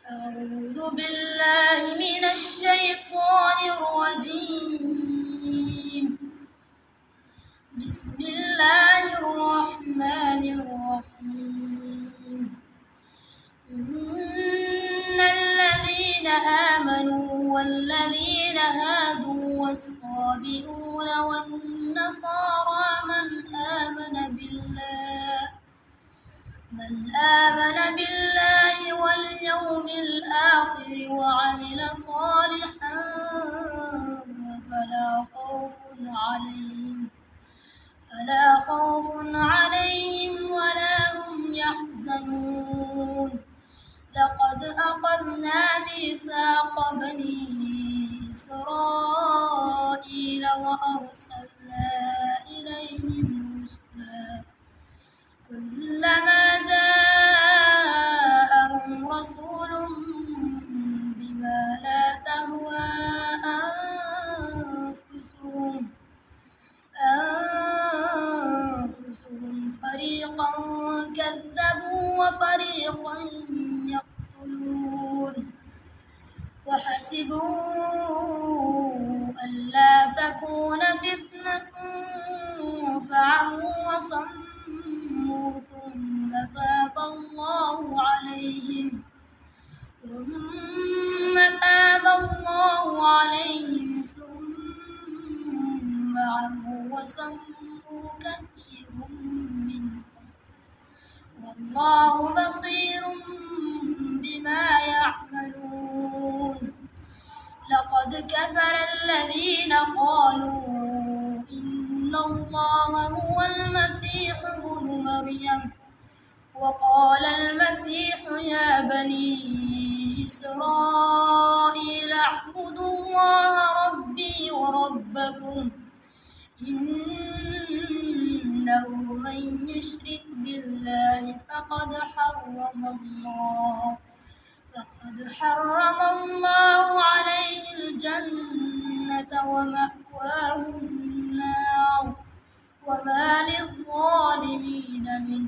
أعوذ بالله من الشيطان الرجيم. بسم الله الرحمن الرحيم. إن الذين آمنوا والذين هادوا والصابئون والنصارى من آمن بالله واليوم الآخر وعمل صالحا فلا خوف عليهم ولا هم يحزنون. لقد أخذنا ميثاق بني إسرائيل وأرسلنا إليهم رسلا كلما جاءهم رسول بما لا تهوى أنفسهم فريقا كذبوا وفريقا يقتلون. وحسبوا ألا تكون فتنة فعموا وصموا ثم تاب الله عليهم ثم عموا وصموا كثير منهم والله بصير بما يعملون. لقد كفر الذين قالوا إن الله هو المسيح ابن مريم وقال المسيح يا بني إسرائيل اعبدوا الله ربي وربكم إنه من يشرك بالله فقد حرم الله عليه الجنة ومأواه النار وما للظالمين من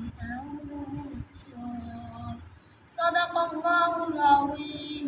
أنصار. صدق الله العظيم.